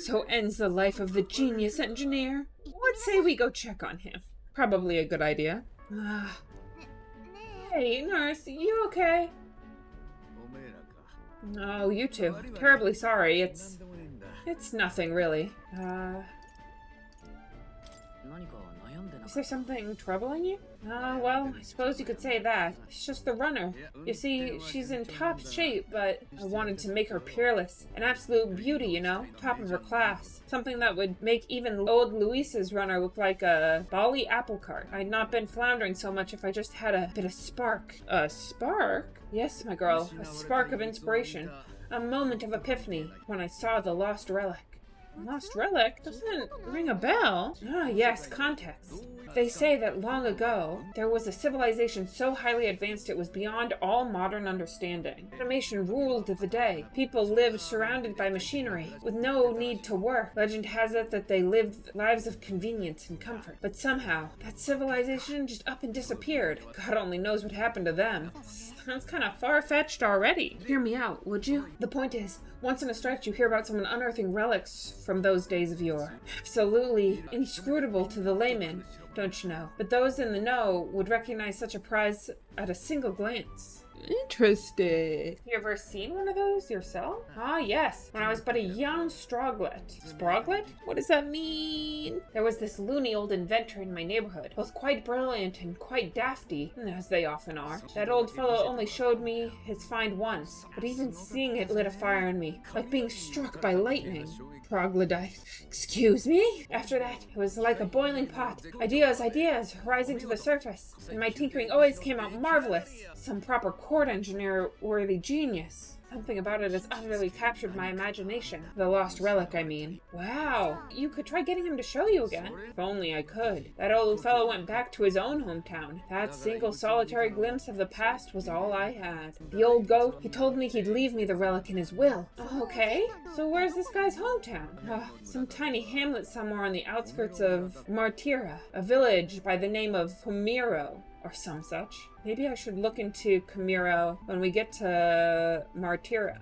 So ends the life of the genius engineer. What say we go check on him? Probably a good idea. Hey, nurse, you okay? No, you too. Terribly sorry. It's nothing, really. Is there something troubling you? Well, I suppose you could say that. It's just the runner. You see, she's in top shape, but I wanted to make her peerless. An absolute beauty, you know? Top of her class. Something that would make even old Luis's runner look like a bally apple cart. I'd not been floundering so much if I just had a bit of spark. A spark? Yes, my girl. A spark of inspiration. A moment of epiphany when I saw the lost relic. Lost relic? Doesn't ring a bell. Ah, yes, context. They say that long ago, there was a civilization so highly advanced it was beyond all modern understanding. Automation ruled the day. People lived surrounded by machinery, with no need to work. Legend has it that they lived lives of convenience and comfort. But somehow, that civilization just up and disappeared. God only knows what happened to them. Sounds kind of far-fetched already. Hear me out, would you? The point is, once in a stretch you hear about someone unearthing relics from those days of yore. Absolutely inscrutable to the layman, don't you know? But those in the know would recognize such a prize at a single glance. Interesting. You ever seen one of those yourself? Ah, yes. When I was but a young Sproglet. Sproglet? What does that mean? There was this loony old inventor in my neighborhood, both quite brilliant and quite dafty, as they often are. That old fellow only showed me his find once, but even seeing it lit a fire in me, like being struck by lightning. Troglodyte. Excuse me? After that, it was like a boiling pot. Ideas, rising to the surface. And my tinkering always came out marvelous. Some proper court engineer-worthy genius. Something about it has utterly captured my imagination. The lost relic, I mean. Wow, you could try getting him to show you again. If only I could. That old fellow went back to his own hometown. That single solitary glimpse of the past was all I had. The old goat, he told me he'd leave me the relic in his will. Okay, so where's this guy's hometown? Some tiny hamlet somewhere on the outskirts of Martira, a village by the name of Camiro, or some such. Maybe I should look into Camiro when we get to Martira.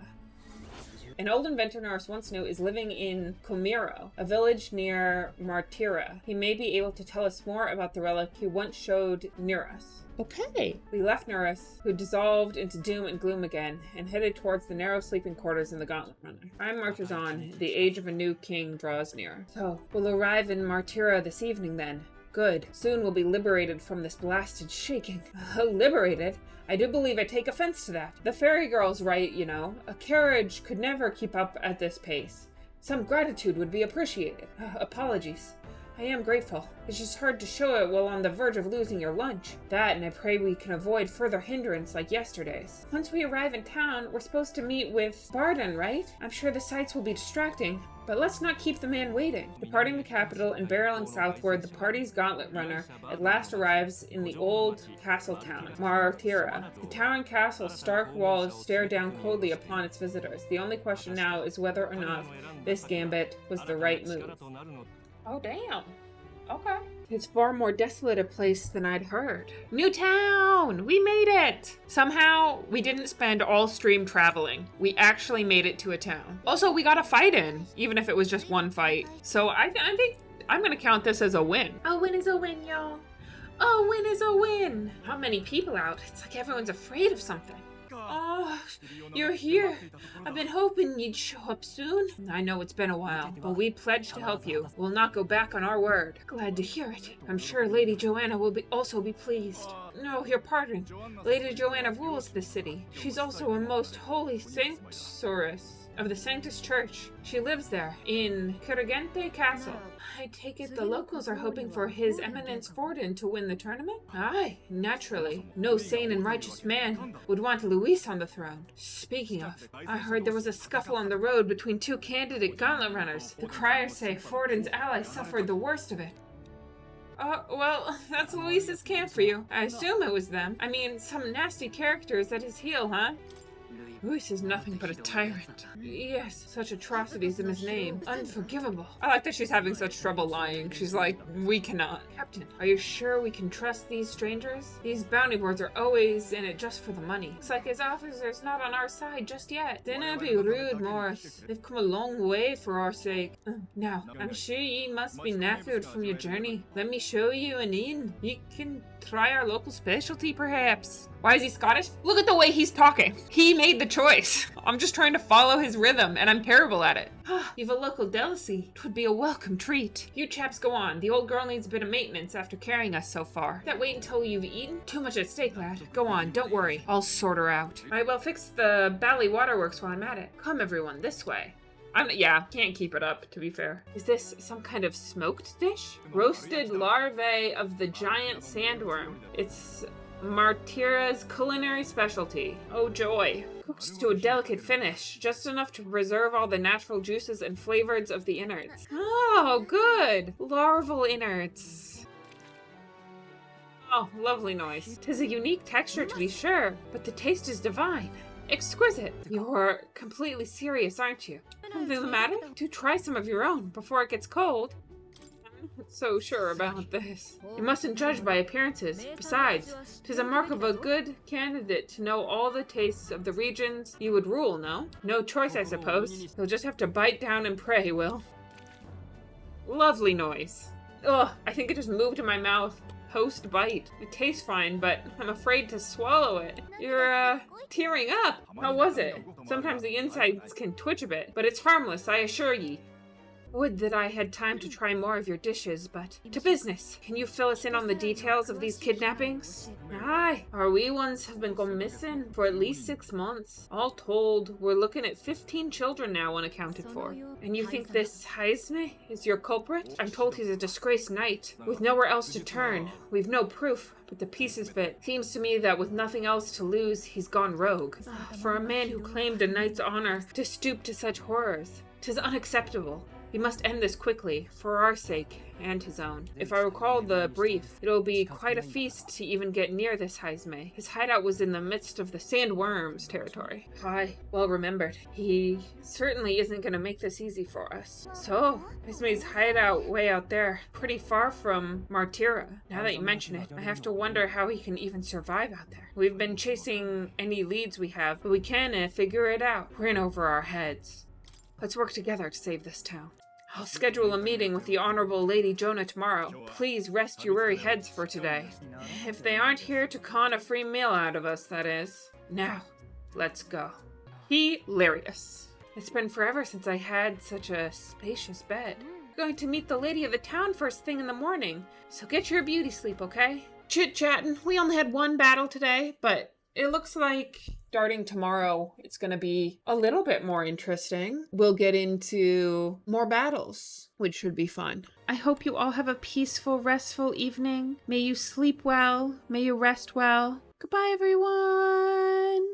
An old inventor Norris once knew is living in Comiro, a village near Martira. He may be able to tell us more about the relic he once showed near us. Okay. We left Norris, who dissolved into doom and gloom again, and headed towards the narrow sleeping quarters in the Gauntlet Runner. Time marches on. The age of a new king draws near. So, we'll arrive in Martira this evening then. Good. Soon we'll be liberated from this blasted shaking. Liberated? I do believe I take offense to that. The fairy girl's right, you know. A carriage could never keep up at this pace. Some gratitude would be appreciated. Apologies. I am grateful. It's just hard to show it while on the verge of losing your lunch. That, and I pray we can avoid further hindrance like yesterday's. Once we arrive in town, we're supposed to meet with Barden, right? I'm sure the sights will be distracting, but let's not keep the man waiting. Departing the capital and barreling southward, the party's gauntlet runner at last arrives in the old castle town, Martira. The town and castle's stark walls stare down coldly upon its visitors. The only question now is whether or not this gambit was the right move. Oh, damn. Okay. It's far more desolate a place than I'd heard. New town! We made it! Somehow, we didn't spend all stream traveling. We actually made it to a town. Also, we got a fight in, even if it was just one fight. So I think I'm gonna count this as a win. A win is a win, y'all. A win is a win! How many people out? It's like everyone's afraid of something. Oh, you're here. I've been hoping you'd show up soon. I know it's been a while, but we pledged to help you. We'll not go back on our word. Glad to hear it. I'm sure Lady Joanna will also be pleased. No, your pardon. Lady Joanna rules this city. She's also a most holy sanctoress of the Sanctus Church. She lives there, in Kirigente Castle. I take it the locals are hoping for His Eminence Forden to win the tournament? Aye, naturally. No sane and righteous man would want Luis on the throne. Speaking of, I heard there was a scuffle on the road between two candidate gauntlet runners. The criers say Forden's ally suffered the worst of it. Well, that's Luis's camp for you. I assume it was them. I mean, some nasty characters at his heel, huh? Luis is nothing but a tyrant. Yes, such atrocities in his name. Unforgivable. I like that she's having such trouble lying. She's like, we cannot. Captain, are you sure we can trust these strangers? These bounty boards are always in it just for the money. Looks like his officer's not on our side just yet. Dinna be rude, Morris. They've come a long way for our sake. Now, I'm sure ye must be knackered from your journey. Let me show you an inn. You can try our local specialty, perhaps. Why is he Scottish? Look at the way he's talking. He made the choice. I'm just trying to follow his rhythm, and I'm terrible at it. You've a local delicacy. 'Twould be a welcome treat. You chaps go on. The old girl needs a bit of maintenance after carrying us so far. That wait until you've eaten? Too much at stake, lad. Go on, don't worry. I'll sort her out. I will fix the Bally Waterworks while I'm at it. Come, everyone, this way. Can't keep it up, to be fair. Is this some kind of smoked dish? Roasted larvae of the giant sandworm. It's Martira's culinary specialty. Oh joy. Cooked to a delicate finish, just enough to preserve all the natural juices and flavors of the innards. Oh, good. Larval innards. Oh, lovely noise. 'Tis a unique texture to be sure, but the taste is divine. Exquisite. You're completely serious, aren't you? Something the matter? Do try some of your own before it gets cold. I'm not so sure about this. You mustn't judge by appearances. Besides, 'tis a mark of a good candidate to know all the tastes of the regions you would rule, no? No choice, I suppose. You'll just have to bite down and pray, Will. Lovely noise. Ugh, I think it just moved in my mouth. Post-bite. It tastes fine, but I'm afraid to swallow it. You're, tearing up. How was it? Sometimes the insides can twitch a bit, but it's harmless, I assure ye. Would that I had time to try more of your dishes, but to business. Can you fill us in on the details of these kidnappings? Aye, our wee ones have been gone missing for at least 6 months. All told, we're looking at 15 children now unaccounted for. And you think this Heisme is your culprit? I'm told he's a disgraced knight, with nowhere else to turn. We've no proof, but the pieces of it. Seems to me that with nothing else to lose, he's gone rogue. For a man who claimed a knight's honor to stoop to such horrors, 'tis unacceptable. He must end this quickly, for our sake and his own. If I recall the brief, it'll be quite a feast to even get near this Heisme. His hideout was in the midst of the sandworms territory. Aye, well remembered. He certainly isn't going to make this easy for us. So, Heisme's hideout way out there, pretty far from Martira. Now that you mention it, I have to wonder how he can even survive out there. We've been chasing any leads we have, but we can figure it out. We're in over our heads. Let's work together to save this town. I'll schedule a meeting with the Honorable Lady Jonah tomorrow. Please rest your weary heads for today. If they aren't here to con a free meal out of us, that is. Now, let's go. Hilarious. It's been forever since I had such a spacious bed. I'm going to meet the lady of the town first thing in the morning, so get your beauty sleep, okay? Chit-chatting. We only had one battle today, but it looks like starting tomorrow, it's going to be a little bit more interesting. We'll get into more battles, which should be fun. I hope you all have a peaceful, restful evening. May you sleep well. May you rest well. Goodbye, everyone.